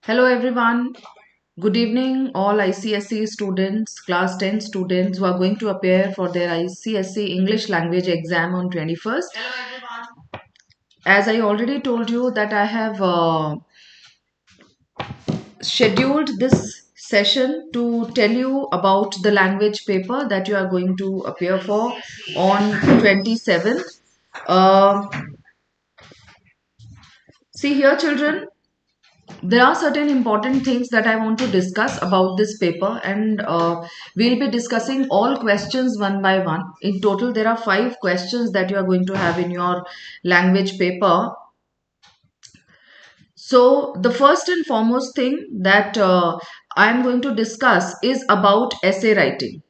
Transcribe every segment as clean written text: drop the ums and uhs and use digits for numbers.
Hello everyone. Good evening all ICSE students, class 10 students who are going to appear for their ICSE English language exam on 21st. Hello everyone. As I already told you that I have scheduled this session to tell you about the language paper that you are going to appear for on 27th. Uh, See here children, there are certain important things that I want to discuss about this paper, and we'll be discussing all questions one by one. In total, there are 5 questions that you are going to have in your language paper. So, the first and foremost thing that I am going to discuss is about essay writing.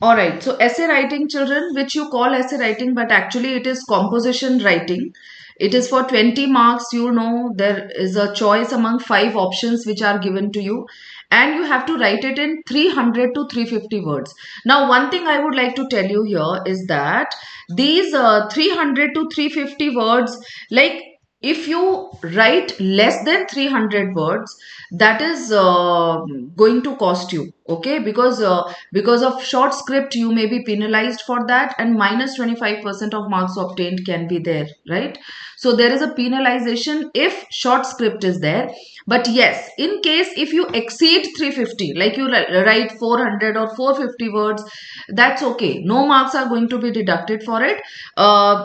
All right, so essay writing, children, which you call essay writing, but actually it is composition writing. It is for 20 marks. You know, there is a choice among 5 options which are given to you, and you have to write it in 300 to 350 words. Now, one thing I would like to tell you here is that these 300 to 350 words, like if you write less than 300 words, that is going to cost you, okay, because of short script you may be penalized for that, and minus 25% of marks obtained can be there, right? So there is a penalization if short script is there. But yes, in case if you exceed 350, like you write 400 or 450 words, that's okay, no marks are going to be deducted for it.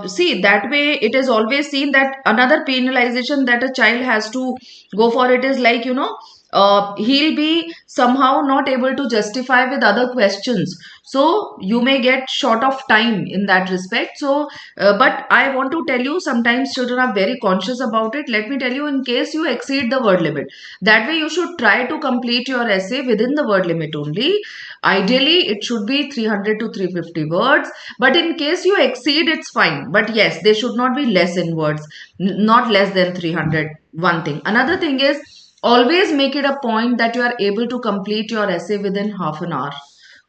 See, that way it is always seen that another penalization that a child has to go for it is, like, he'll be somehow not able to justify with other questions, so you may get short of time in that respect. So but I want to tell you, sometimes children are very conscious about it. Let me tell you, in case you exceed the word limit, that way you should try to complete your essay within the word limit only. Ideally it should be 300 to 350 words, but in case you exceed, it's fine, but yes, they should not be less in words, not less than 300. One thing. Another thing is, always make it a point that you are able to complete your essay within half an hour.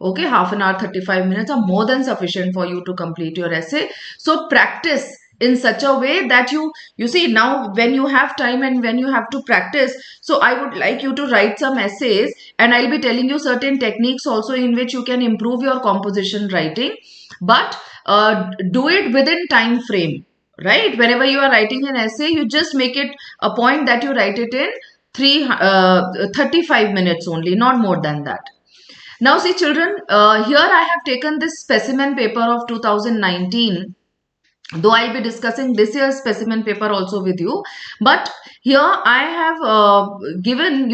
Okay, half an hour, 35 minutes are more than sufficient for you to complete your essay. So practice in such a way that you see, now when you have time and when you have to practice, so I would like you to write some essays, and I'll be telling you certain techniques also in which you can improve your composition writing. But do it within time frame, right? Whenever you are writing an essay, you just make it a point that you write it in 35 minutes only, not more than that. Now see children, here I have taken this specimen paper of 2019, though I'll be discussing this year's specimen paper also with you. But here I have given,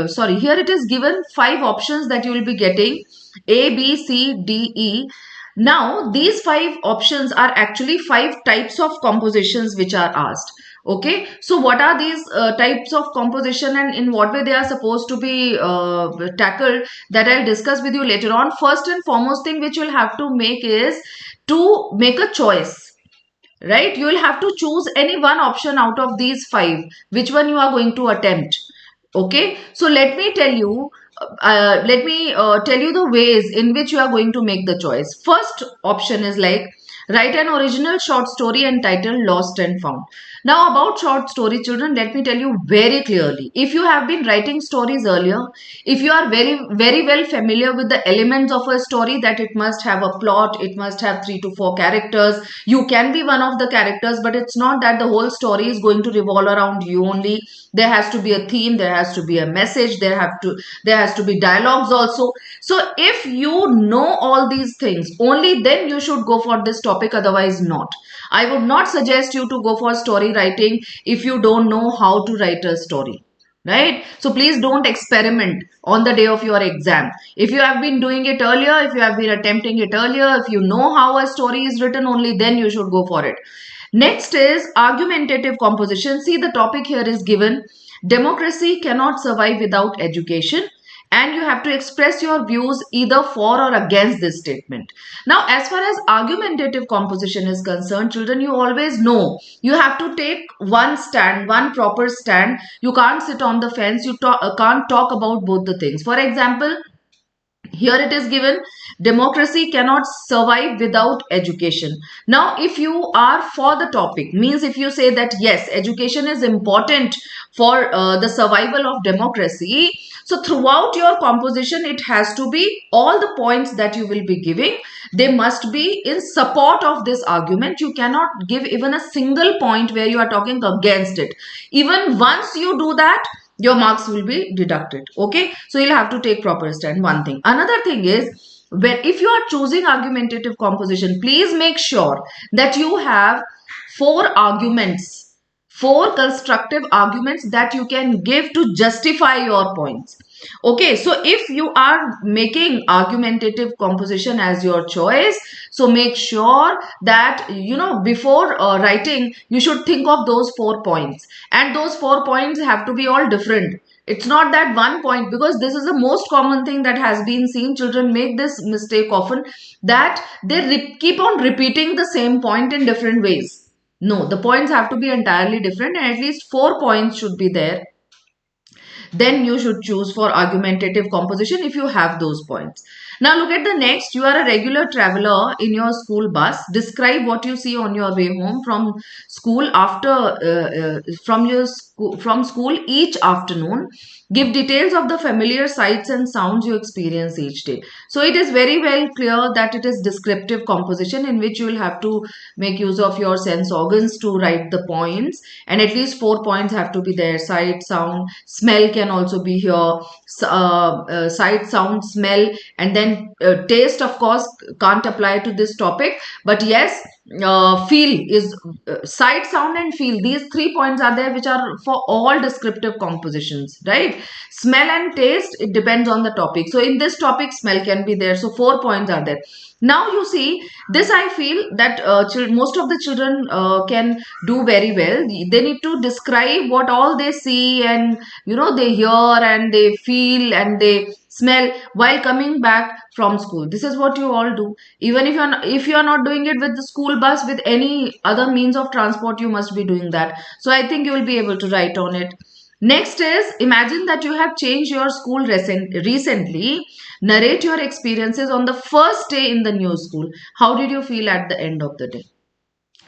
sorry, here it is given 5 options that you will be getting: A, B, C, D, E. Now these 5 options are actually 5 types of compositions which are asked. Okay, so what are these types of composition, and in what way they are supposed to be tackled, that I'll discuss with you later on. First and foremost thing which you'll have to make is to make a choice, right? You will have to choose any one option out of these 5, which one you are going to attempt. Okay, so let me tell you the ways in which you are going to make the choice. First option is like, write an original short story entitled Lost and Found. Now about short story, children, let me tell you very clearly. If you have been writing stories earlier, if you are very well familiar with the elements of a story, that it must have a plot, it must have 3 to 4 characters, you can be one of the characters, but it's not that the whole story is going to revolve around you only. There has to be a theme, there has to be a message, there has to be dialogues also. So if you know all these things, only then you should go for this topic, otherwise not. I would not suggest you to go for story writing if you don't know how to write a story, right? So please don't experiment on the day of your exam. If you have been doing it earlier, if you have been attempting it earlier, if you know how a story is written, only then you should go for it. Next is argumentative composition. See, the topic here is given: democracy cannot survive without education. and you have to express your views either for or against this statement. Now, as far as argumentative composition is concerned, children, you always know you have to take one stand, one proper stand. You can't sit on the fence. You can't talk about both the things. For example, here it is given, democracy cannot survive without education. Now, if you are for the topic, means if you say that yes, education is important for the survival of democracy, so throughout your composition, it has to be all the points that you will be giving, they must be in support of this argument. You cannot give even a single point where you are talking against it. Even once you do that, your marks will be deducted. Okay, so you'll have to take proper stand. One thing. Another thing is, when if you are choosing argumentative composition, please make sure that you have four arguments, four constructive arguments that you can give to justify your points. Okay, so if you are making argumentative composition as your choice, so make sure that before writing, you should think of those 4 points, and those 4 points have to be all different. It's not that one point, because this is the most common thing that has been seen. Children make this mistake often, that they keep on repeating the same point in different ways. No, the points have to be entirely different, and at least 4 points should be there. Then you should choose for argumentative composition if you have those points. Now look at the next. You are a regular traveler in your school bus. Describe what you see on your way home from school from school each afternoon. Give details of the familiar sights and sounds you experience each day. So it is very well clear that it is descriptive composition, in which you will have to make use of your sense organs to write the points, and at least 4 points have to be there. Sight, sound, smell can also be here. Sight, sound, smell, and then taste, of course, can't apply to this topic, but yes, feel is sight, sound, and feel. These 3 points are there, which are for all descriptive compositions, right? Smell and taste, it depends on the topic. So in this topic, smell can be there. So 4 points are there. Now you see, this I feel that most of the children can do very well. They need to describe what all they see, and they hear and they feel and they smell while coming back from school. This is what you all do. Even if you are not doing it with the school bus, with any other means of transport, you must be doing that. So I think you will be able to write on it. Next is, imagine that you have changed your school recently. Narrate your experiences on the first day in the new school. How did you feel at the end of the day?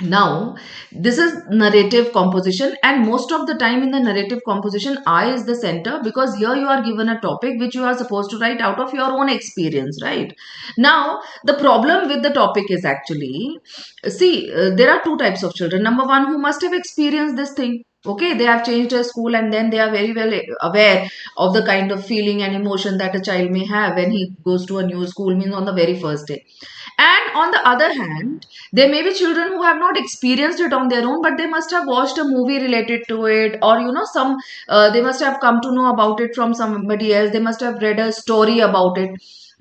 Now, this is narrative composition, and most of the time in the narrative composition, I is the center, because here you are given a topic which you are supposed to write out of your own experience, right? Now, the problem with the topic is actually, see, there are two types of children. Number one, who must have experienced this thing. Okay, they have changed their school, and then they are very well aware of the kind of feeling and emotion that a child may have when he goes to a new school, means on the very first day. And on the other hand, there may be children who have not experienced it on their own, but they must have watched a movie related to it, or some they must have come to know about it from somebody else. They must have read a story about it.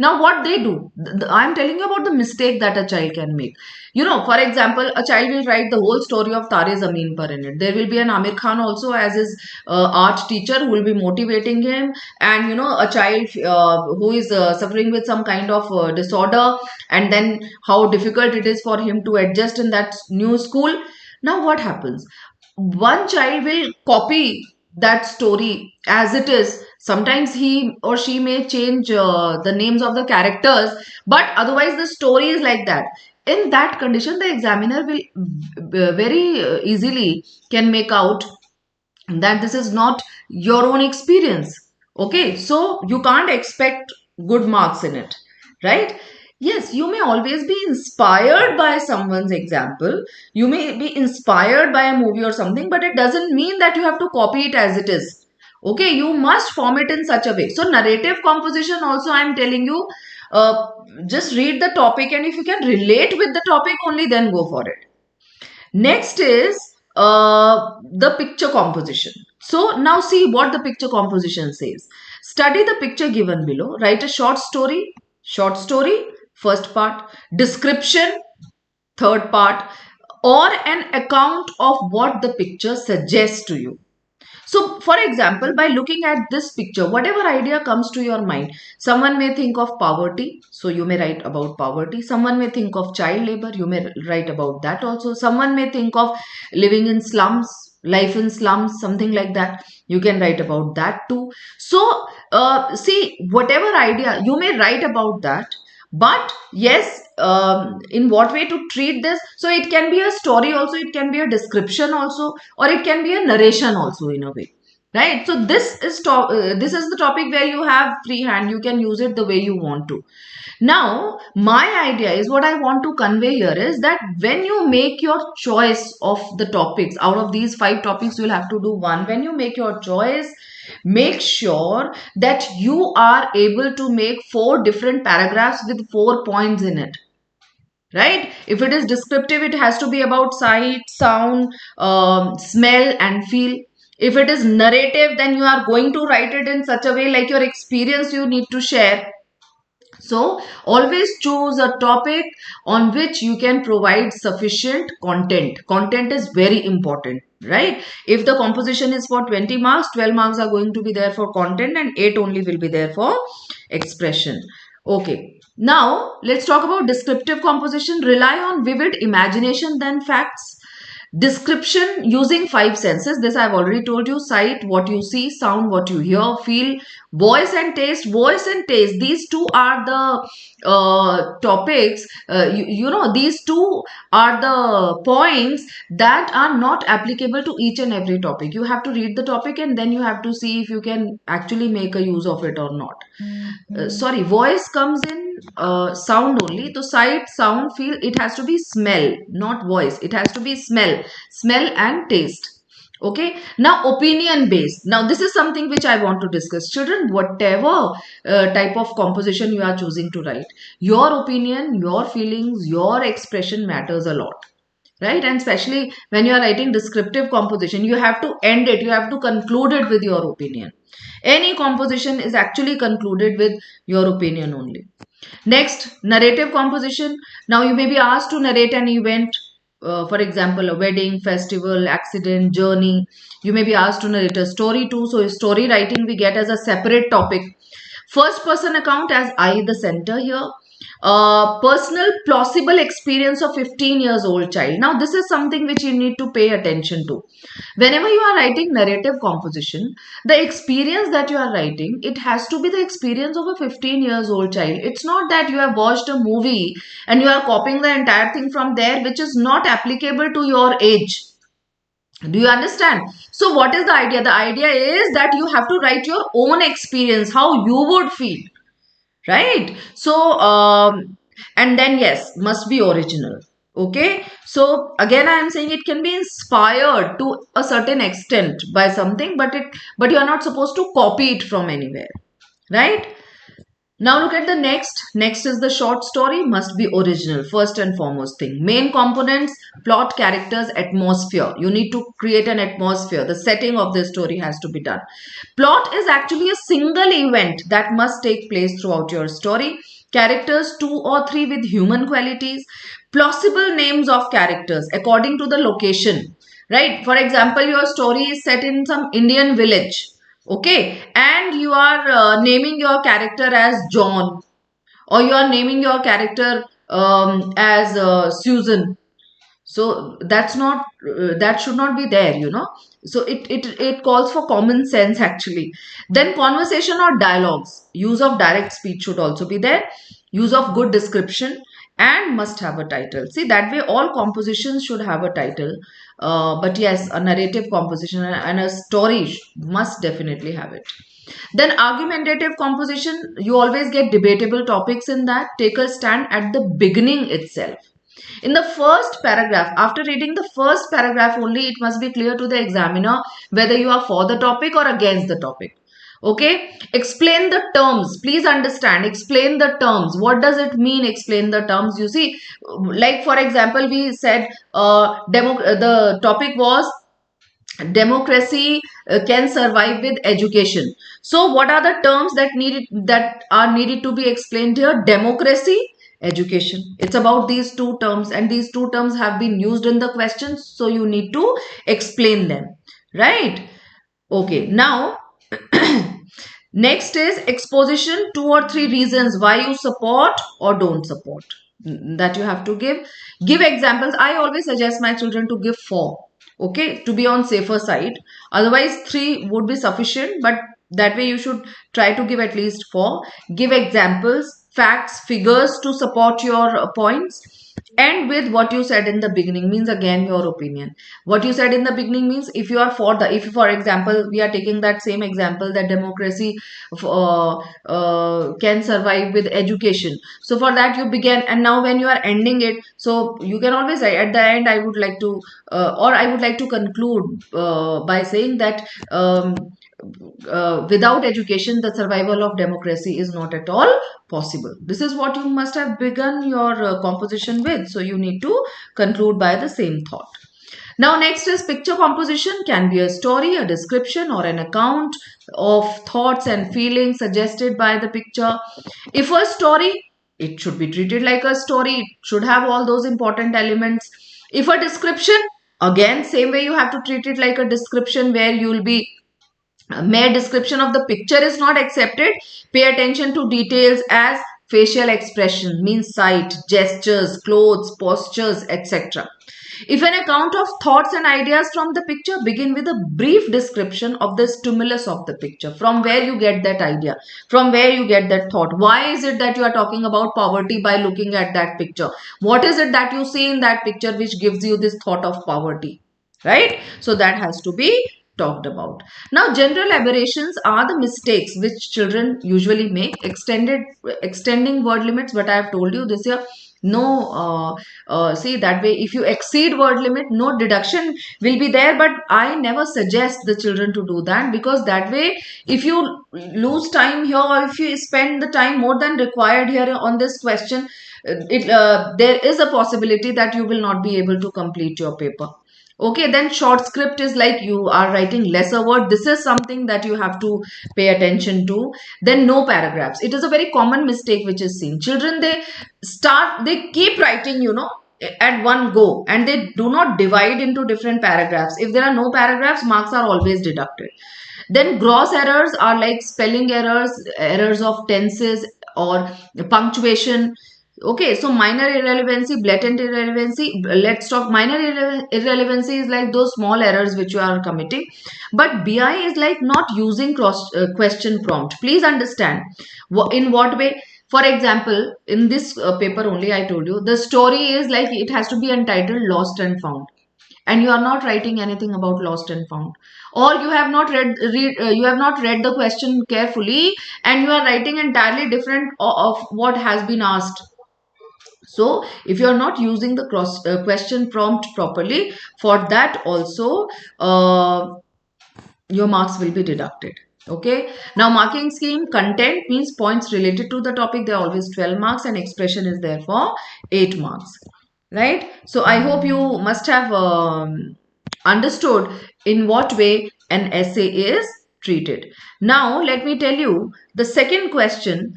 Now, what they do, I'm telling you about the mistake that a child can make. For example, a child will write the whole story of Tare Zameen Par in it. There will be an Amir Khan also as his art teacher who will be motivating him, and a child who is suffering with some kind of disorder, and then how difficult it is for him to adjust in that new school. Now, what happens? One child will copy that story as it is. Sometimes he or she may change the names of the characters, but otherwise the story is like that. In that condition, the examiner will very easily can make out that this is not your own experience. Okay, so you can't expect good marks in it, right? Yes, you may always be inspired by someone's example. You may be inspired by a movie or something, but it doesn't mean that you have to copy it as it is. Okay, you must form it in such a way. So narrative composition also, I'm telling you, just read the topic, and if you can relate with the topic, only then go for it. Next is the picture composition. So now see what the picture composition says. Study the picture given below. Write a short story, first part, description, third part, or an account of what the picture suggests to you. So, for example, by looking at this picture, whatever idea comes to your mind, someone may think of poverty, so you may write about poverty. Someone may think of child labor, you may write about that also. Someone may think of living in slums, life in slums, something like that. You can write about that too. So, see, whatever idea you may write about that, but yes, in what way to treat this? So it can be a story also, it can be a description also, or it can be a narration also in a way, right? So this is the topic where you have free hand, you can use it the way you want to. Now, my idea is, what I want to convey here is that when you make your choice of the topics, out of these 5 topics, you'll have to do one. When you make your choice, make sure that you are able to make 4 different paragraphs with 4 points in it. Right? If it is descriptive, it has to be about sight, sound, smell, and feel. If it is narrative, then you are going to write it in such a way like your experience you need to share. So always choose a topic on which you can provide sufficient content. Content is very important, right? If the composition is for 20 marks, 12 marks are going to be there for content and 8 only will be there for expression. Okay. Now let's talk about descriptive composition. Rely on vivid imagination than facts. Description using 5 senses. This I've already told you. Sight, what you see, sound, what you hear, feel, voice and taste. Voice and taste. These two are the topics. These two are the points that are not applicable to each and every topic. You have to read the topic and then you have to see if you can actually make a use of it or not. Sorry, voice comes in sound only. So sight, sound, feel, it has to be smell, not voice. It has to be smell and taste. Okay. Now opinion based. Now this is something which I want to discuss. Children, whatever type of composition you are choosing to write, your opinion, your feelings, your expression matters a lot. Right? And especially when you are writing descriptive composition, you have to end it, you have to conclude it with your opinion. Any composition is actually concluded with your opinion only. Next, narrative composition. Now you may be asked to narrate an event, for example, a wedding, festival, accident, journey. You may be asked to narrate a story too. So story writing we get as a separate topic. First person account as I the center here. Personal plausible experience of 15 years old child. Now this is something which you need to pay attention to. Whenever you are writing narrative composition, the experience that you are writing, it has to be the experience of a 15 years old child. It's not that you have watched a movie and you are copying the entire thing from there, which is not applicable to your age. Do you understand? So what is the idea? The idea is that you have to write your own experience, how you would feel. Right? So, and then yes, must be original. Okay. So again, I am saying it can be inspired to a certain extent by something, but you are not supposed to copy it from anywhere. Right? Now look at the next. Next is the short story, must be original, first and foremost thing. Main components, plot, characters, atmosphere. You need to create an atmosphere. The setting of the story has to be done. Plot is actually a single event that must take place throughout your story. Characters 2 or 3 with human qualities. Plausible names of characters according to the location. Right? For example, your story is set in some Indian village. Okay, and you are naming your character as John, or you are naming your character as Susan. So that's not that should not be there, you know. So it calls for common sense actually. Then conversation or dialogues, use of direct speech should also be there. Use of good description and must have a title. See, that way all compositions should have a title. But yes, a narrative composition and a story must definitely have it. Then argumentative composition, you always get debatable topics in that. Take a stand at the beginning itself. In the first paragraph, after reading the first paragraph only, it must be clear to the examiner whether you are for the topic or against the topic. Okay, explain the terms. Please understand, explain the terms. What does it mean, explain the terms? You see, like for example, we said the topic was democracy can survive with education. So what are the terms that are needed to be explained here? Democracy, education. It's about these 2 terms, and these 2 terms have been used in the questions, so you need to explain them, right? Okay, now next is exposition, 2 or 3 reasons why you support or don't support, that you have to give. Give examples. I always suggest my children to give 4, okay, to be on safer side. Otherwise 3 would be sufficient, but that way you should try to give at least 4. Give examples, facts, figures to support your points. And with what you said in the beginning, means again your opinion. What you said in the beginning means, if you are for the, if for example we are taking that same example, that democracy can survive with education, so for that you began, and now when you are ending it, so you can always say at the end, I would like to or I would like to conclude by saying that without education the survival of democracy is not at all possible. This is what you must have begun your composition with, so you need to conclude by the same thought. Now next is picture composition, can be a story, a description, or an account of thoughts and feelings suggested by the picture. If a story, it should be treated like a story, it should have all those important elements. If a description, again same way you have to treat it like a description, where you will be mere description of the picture is not accepted. Pay attention to details as facial expression, means sight, gestures, clothes, postures, etc. If an account of thoughts and ideas from the picture, begin with a brief description of the stimulus of the picture, from where you get that idea, from where you get that thought. Why is it that you are talking about poverty by looking at that picture? What is it that you see in that picture which gives you this thought of poverty? Right? So that has to be talked about. Now, general aberrations are the mistakes which children usually make. Extending word limits, but I have told you this year, no, see, that way if you exceed word limit, no deduction will be there, but I never suggest the children to do that, because that way if you lose time here, or if you spend the time more than required here on this question, there is a possibility that you will not be able to complete your paper. Okay, then short script is like you are writing lesser word. This is something that you have to pay attention to. Then no paragraphs. It is a very common mistake which is seen. Children, they keep writing, at one go, and they do not divide into different paragraphs. If there are no paragraphs, marks are always deducted. Then gross errors are like spelling errors, errors of tenses or punctuation. Okay, so minor irrelevancy, blatant irrelevancy. Let's talk minor irrelevancy is like those small errors which you are committing. But BI is like not using cross question prompt. Please understand in what way. For example, in this paper only I told you, the story is like it has to be entitled Lost and Found, and you are not writing anything about lost and found, or you have not you have not read the question carefully, and you are writing entirely different of what has been asked. So if you are not using the cross question prompt properly, for that also your marks will be deducted. Okay, now marking scheme, content means points related to the topic, they are always 12 marks, and expression is therefore 8 marks. Right? So I hope you must have understood in what way an essay is treated. Now let me tell you, the second question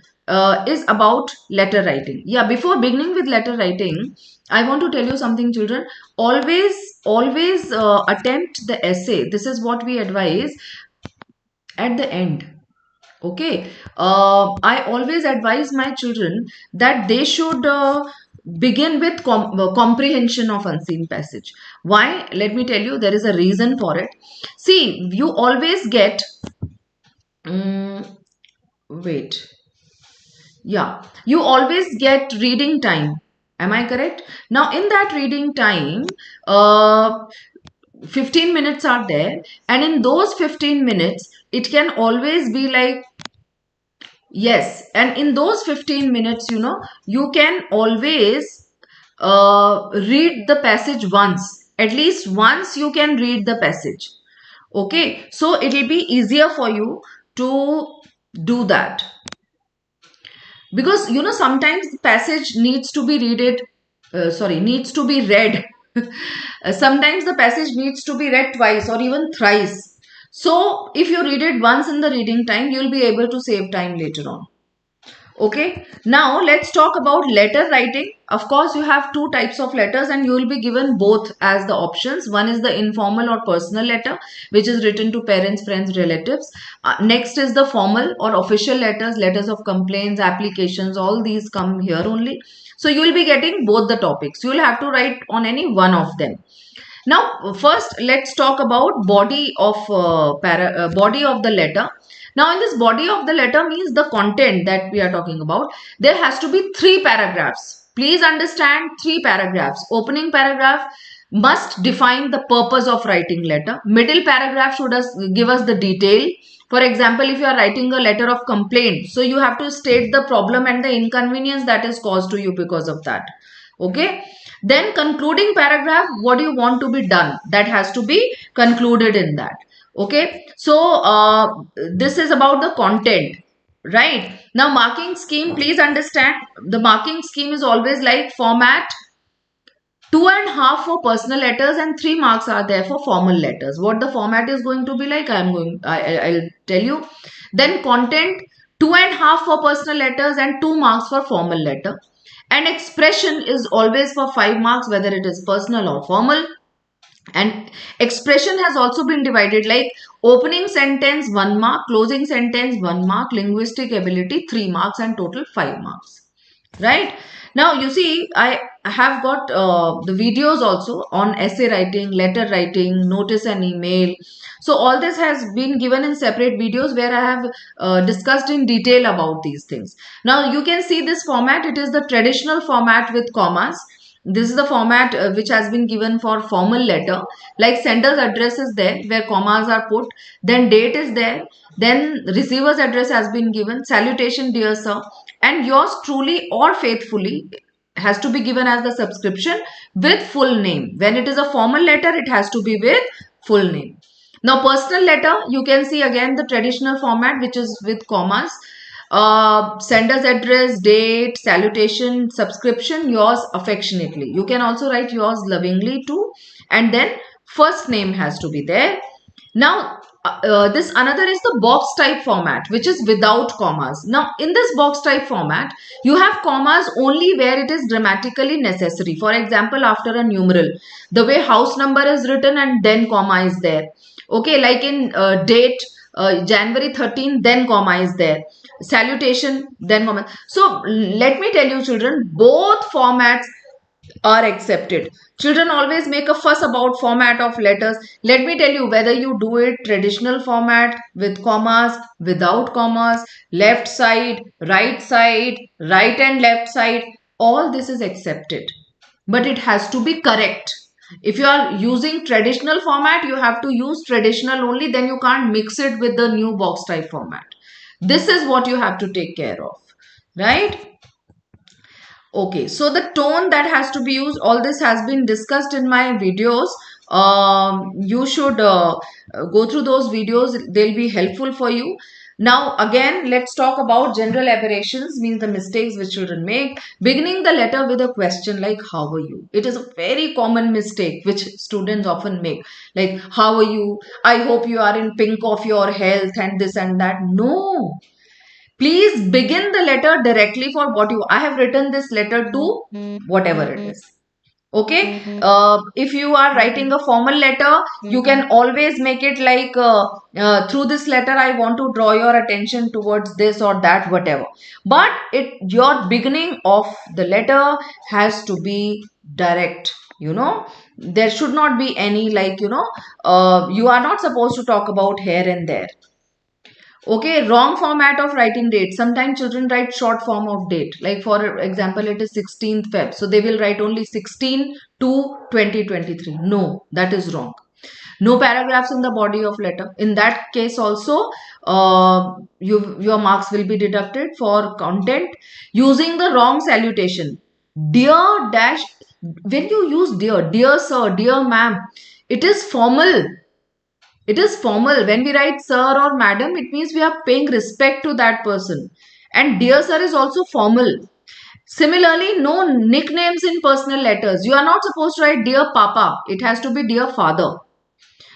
is about letter writing. Yeah, before beginning with letter writing, I want to tell you something, children. Always attempt the essay. This is what we advise at the end. Okay, I always advise my children that they should begin with comprehension of unseen passage. Why? Let me tell you, there is a reason for it. See, you always get, wait, yeah, you always get reading time. Am I correct? Now, in that reading time, 15 minutes are there, and in those 15 minutes, it can always be like, yes, and in those 15 minutes, you can always read the passage once. At least once you can read the passage. Okay, so it will be easier for you to do that. Because, sometimes the passage needs to be needs to be read. Sometimes the passage needs to be read twice or even thrice. So, if you read it once in the reading time, you will be able to save time later on. Okay, now let's talk about letter writing. Of course, you have two types of letters and you will be given both as the options. One is the informal or personal letter, which is written to parents, friends, relatives. Next is the formal or official letters, letters of complaints, applications, all these come here only. So you will be getting both the topics. You will have to write on any one of them. Now, first, let's talk about body of the letter. Now, in this body of the letter means the content that we are talking about. There has to be three paragraphs. Please understand, three paragraphs. Opening paragraph must define the purpose of writing letter. Middle paragraph should give us the detail. For example, if you are writing a letter of complaint, so you have to state the problem and the inconvenience that is caused to you because of that. Okay. Then concluding paragraph, what do you want to be done? That has to be concluded in that. Okay. So this is about the content. Right. Now marking scheme, please understand the marking scheme is always like format 2.5 for personal letters and 3 marks are there for formal letters. What the format is going to be like, I'll tell you. Then content 2.5 for personal letters and 2 marks for formal letter. And expression is always for 5 marks, whether it is personal or formal. And expression has also been divided like opening sentence 1 mark, closing sentence 1 mark, linguistic ability 3 marks and total 5 marks. Right. Now you see I have got the videos also on essay writing, letter writing, notice and email. So all this has been given in separate videos where I have discussed in detail about these things. Now you can see this format. It is the traditional format with commas. This is the format which has been given for formal letter. Like sender's address is there where commas are put. Then date is there. Then receiver's address has been given. Salutation, dear sir. And yours truly or faithfully has to be given as the subscription with full name. When it is a formal letter, it has to be with full name. Now, personal letter, you can see again the traditional format, which is with commas. Sender's address, date, salutation, subscription, yours affectionately. You can also write yours lovingly too. And then first name has to be there. Now, this another is the box type format, which is without commas. Now, in this box type format, you have commas only where it is grammatically necessary. For example, after a numeral, the way house number is written and then comma is there. Okay, like in date, January 13, then comma is there. Salutation, then comma. So, let me tell you children, both formats are accepted. Children always make a fuss about format of letters. Let me tell you, whether you do it traditional format with commas, without commas, left side, right and left side, all this is accepted. But it has to be correct. If you are using traditional format, you have to use traditional only, then you can't mix it with the new box type format. This is what you have to take care of, right? Okay, so the tone that has to be used, all this has been discussed in my videos. You should go through those videos. They'll be helpful for you. Now, again, let's talk about general aberrations, means the mistakes which children make. Beginning the letter with a question like, how are you? It is a very common mistake which students often make. Like, how are you? I hope you are in pink of your health and this and that. No. Please begin the letter directly for what you. I have written this letter to whatever it is. Okay. If you are writing a formal letter, you can always make it like through this letter, I want to draw your attention towards this or that, whatever. But your beginning of the letter has to be direct. You know, there should not be any like, you are not supposed to talk about here and there. Okay, wrong format of writing date. Sometimes children write short form of date. Like for example, it is 16th Feb. So they will write only 16 to 2023. No, that is wrong. No paragraphs in the body of letter. In that case also, your marks will be deducted for content. Using the wrong salutation. Dear dash, when you use dear sir, dear ma'am, it is formal. It is formal. When we write sir or madam, it means we are paying respect to that person. And dear sir is also formal. Similarly, no nicknames in personal letters. You are not supposed to write dear papa. It has to be dear father.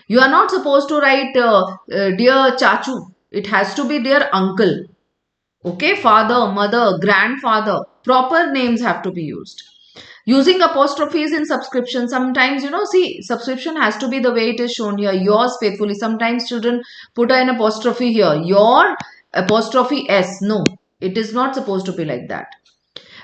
You are not supposed to write dear chachu. It has to be dear uncle. Okay, father, mother, grandfather, proper names have to be used. Using apostrophes in subscription, sometimes, see, subscription has to be the way it is shown here, yours faithfully. Sometimes children put an apostrophe here, your apostrophe s. No, it is not supposed to be like that.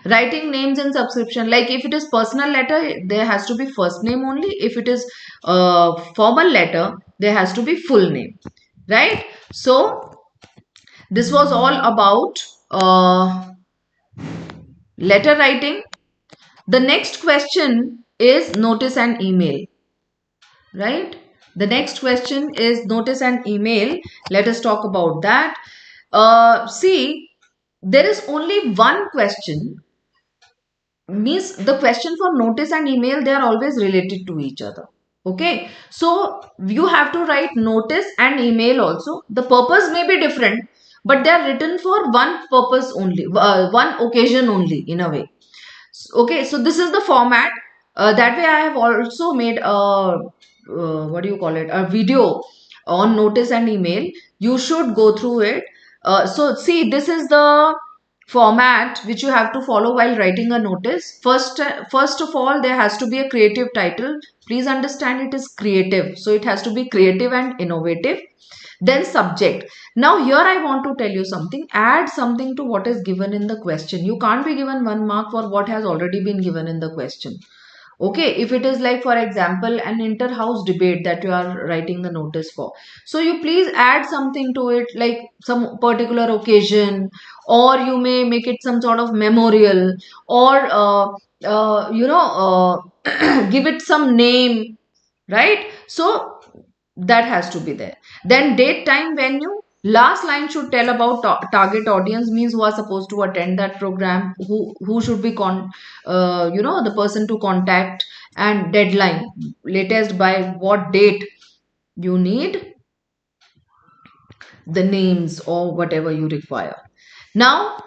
Writing names in subscription, like if it is personal letter, there has to be first name only. If it is formal letter, there has to be full name, right? So this was all about letter writing. The next question is notice and email, right? The next question is notice and email. Let us talk about that. See, there is only one question. Means the question for notice and email, they are always related to each other. Okay, so you have to write notice and email also. The purpose may be different, but they are written for one purpose only, one occasion only, in a way. Okay, so this is the format. That way I have also made a what do you call it, a video on notice and email. You should go through it. So see, this is the format which you have to follow while writing a notice. First of all, there has to be a creative title. Please understand, it is creative, so it has to be creative and innovative. Then subject. Now here I want to tell you something. Add something to what is given in the question. You can't be given 1 mark for what has already been given in the question. Okay, if it is like, for example, an inter-house debate that you are writing the notice for, so you please add something to it, like some particular occasion, or you may make it some sort of memorial, or give it some name, right? So that has to be there. Then date, time, venue. Last line should tell about target audience, means who are supposed to attend that program, who should be the person to contact, and deadline, latest by what date you need the names or whatever you require. Now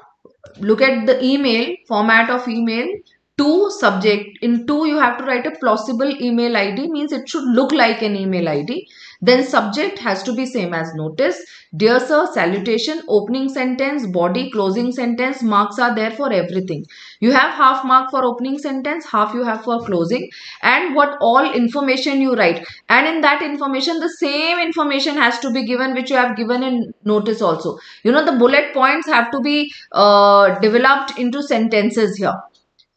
look at the email, format of email. To subject, in to you have to write a plausible email ID, means it should look like an email ID. Then subject has to be same as notice. Dear sir, salutation, opening sentence, body, closing sentence. Marks are there for everything. You have half mark for opening sentence, half you have for closing, and what all information you write. And in that information, the same information has to be given which you have given in notice also. The bullet points have to be developed into sentences here,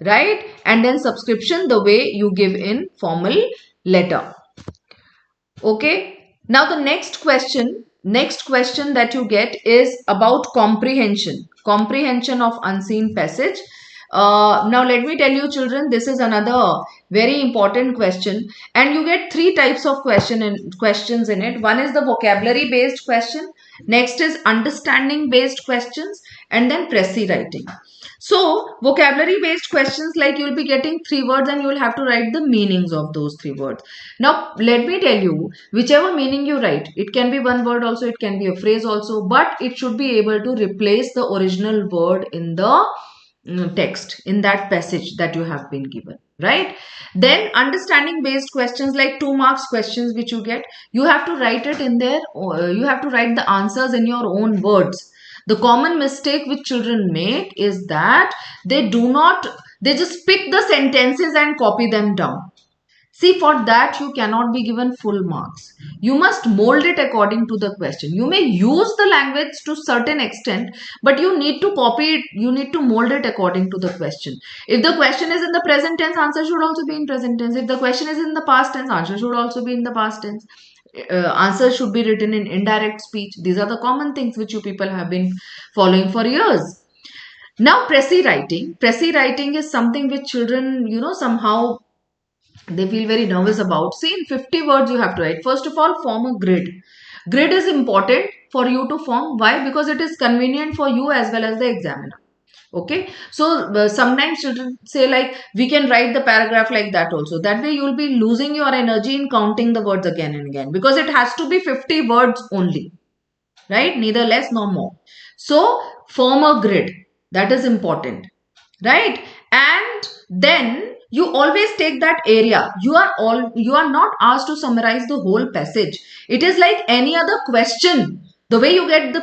right? And then subscription, the way you give in formal letter. Okay, now the next question that you get is about comprehension of unseen passage. Now let me tell you children, this is another very important question, and you get three types of questions in it. One is the vocabulary based question, next is understanding based questions, and then précis writing. So vocabulary based questions, like you will be getting 3 words and you will have to write the meanings of those 3 words. Now let me tell you, whichever meaning you write, it can be 1 word also, it can be a phrase also, but it should be able to replace the original word in the text, in that passage that you have been given, right? Then understanding based questions, like 2 marks questions which you get, you have to write it in there, you have to write the answers in your own words. The common mistake which children make is that they just pick the sentences and copy them down. See, for that you cannot be given full marks. You must mold it according to the question. You may use the language to certain extent, but you need to copy it, you need to mold it according to the question. If the question is in the present tense, answer should also be in present tense. If the question is in the past tense, answer should also be in the past tense. Answers should be written in indirect speech. These are the common things which you people have been following for years. Now, précis writing. Précis writing is something which children, somehow they feel very nervous about. See, in 50 words you have to write. First of all, form a grid. Grid is important for you to form. Why? Because it is convenient for you as well as the examiner. Okay, so sometimes children say like, we can write the paragraph like that also. That way you will be losing your energy in counting the words again and again, because it has to be 50 words only, right? Neither less nor more. So form a grid, that is important, right? And then you always take that area. You are not asked to summarize the whole passage. It is like any other question. The way you get the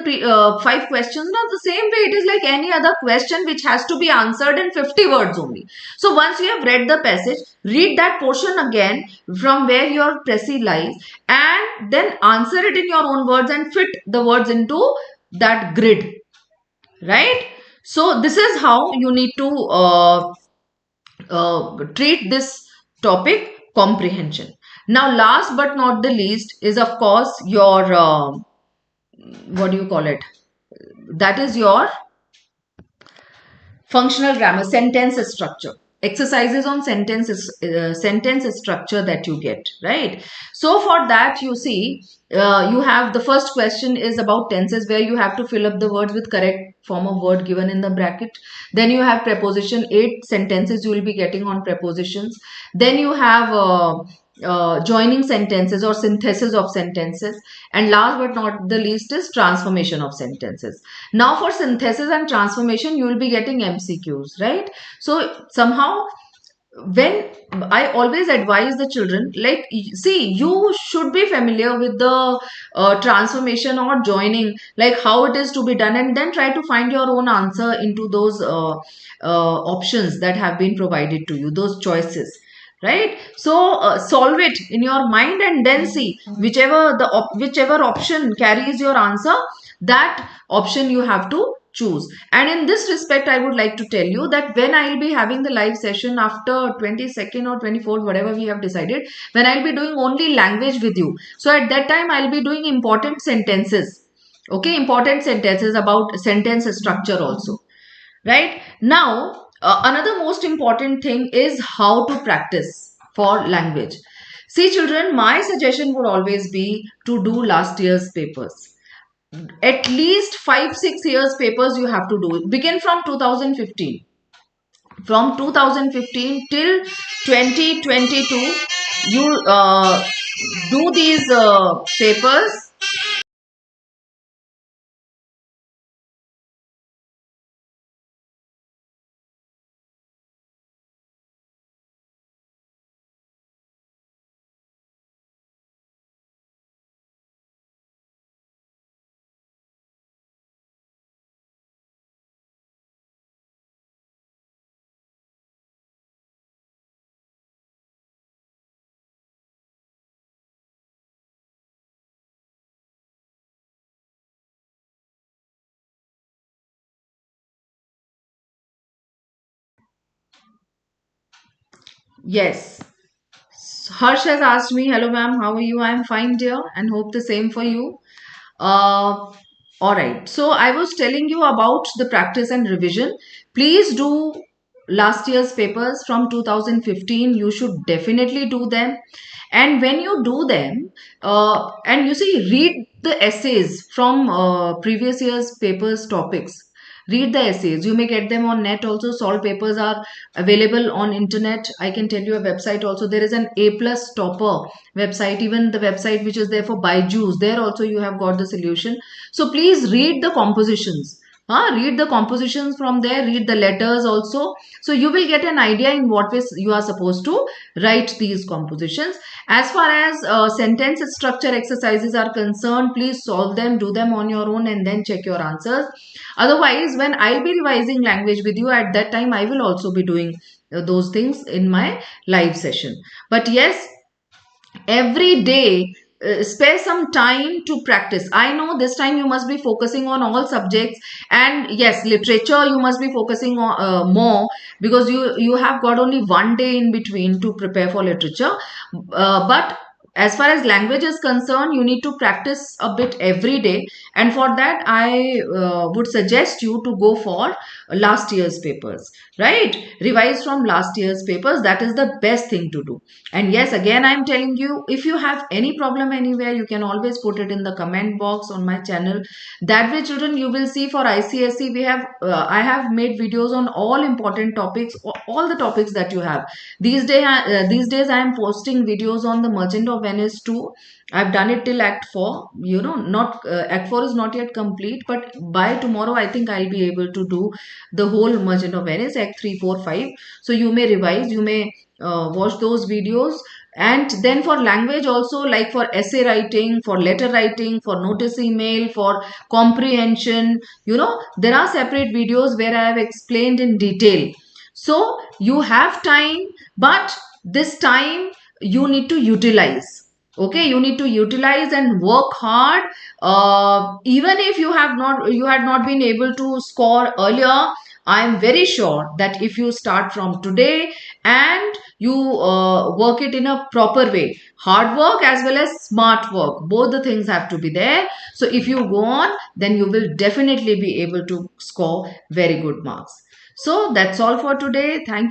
five questions, not the same way it is like any other question which has to be answered in 50 words only. So once you have read the passage, read that portion again from where your precis lies, and then answer it in your own words and fit the words into that grid, right? So this is how you need to treat this topic, comprehension. Now last but not the least is of course your what do you call it, that is your functional grammar, sentence structure, exercises on sentence structure that you get, right? So for that, you see, you have the first question is about tenses, where you have to fill up the words with correct form of word given in the bracket. Then you have preposition, 8 sentences you will be getting on prepositions. Then you have joining sentences or synthesis of sentences, and last but not the least is transformation of sentences. Now for synthesis and transformation you will be getting MCQs, right? So somehow, when I always advise the children, like, see, you should be familiar with the transformation or joining, like how it is to be done, and then try to find your own answer into those options that have been provided to you, those choices, right? So solve it in your mind and then see whichever option carries your answer, that option you have to choose. And in this respect, I would like to tell you that when I will be having the live session after 22nd or 24th, whatever we have decided, when I'll be doing only language with you, so at that time I'll be doing important sentences, okay, important sentences about sentence structure also, right? Now another most important thing is how to practice for language. See children, my suggestion would always be to do last year's papers. At least 5-6 years papers you have to do. Begin from 2015. From 2015 till 2022, you do these papers. Yes. Harsh has asked me, hello ma'am, how are you? I'm fine dear, and hope the same for you. Uh, all right. So I was telling you about the practice and revision. Please do last year's papers from 2015. You should definitely do them. And when you do them, and you see, read the essays from previous year's papers topics. Read the essays. You may get them on net also. Solved papers are available on internet. I can tell you a website also. There is an A plus topper website, even the website which is there for Byju's. There also you have got the solution. So please read the compositions. Read the compositions from there. Read the letters also. So you will get an idea in what ways you are supposed to write these compositions. As far as sentence structure exercises are concerned, please solve them, do them on your own, and then check your answers. Otherwise, when I'll be revising language with you, at that time I will also be doing those things in my live session. But yes, every day spare some time to practice. I know this time you must be focusing on all subjects, and yes, literature you must be focusing on more, because you have got only one day in between to prepare for literature. But as far as language is concerned, you need to practice a bit every day, and for that I would suggest you to go for last year's papers, right? Revise from last year's papers. That is the best thing to do. And yes, again I'm telling you, if you have any problem anywhere, you can always put it in the comment box on my channel. That way children, you will see for ICSE we have I have made videos on all important topics, all the topics that you have. These days I am posting videos on the Merchant of Venice too. I've done it till Act 4. You know, not Act 4 is not yet complete, but by tomorrow I think I'll be able to do the whole Merchant of Venice, Act 3, 4, 5. So you may revise, you may watch those videos, And then for language also, like for essay writing, for letter writing, for notice email, for comprehension, there are separate videos where I have explained in detail. So you have time, but this time you need to utilize. Okay, you need to utilize and work hard. Even if you had not been able to score earlier, I am very sure that if you start from today and you work it in a proper way, hard work as well as smart work, both the things have to be there. So if you go on, then you will definitely be able to score very good marks. So that's all for today. Thank you.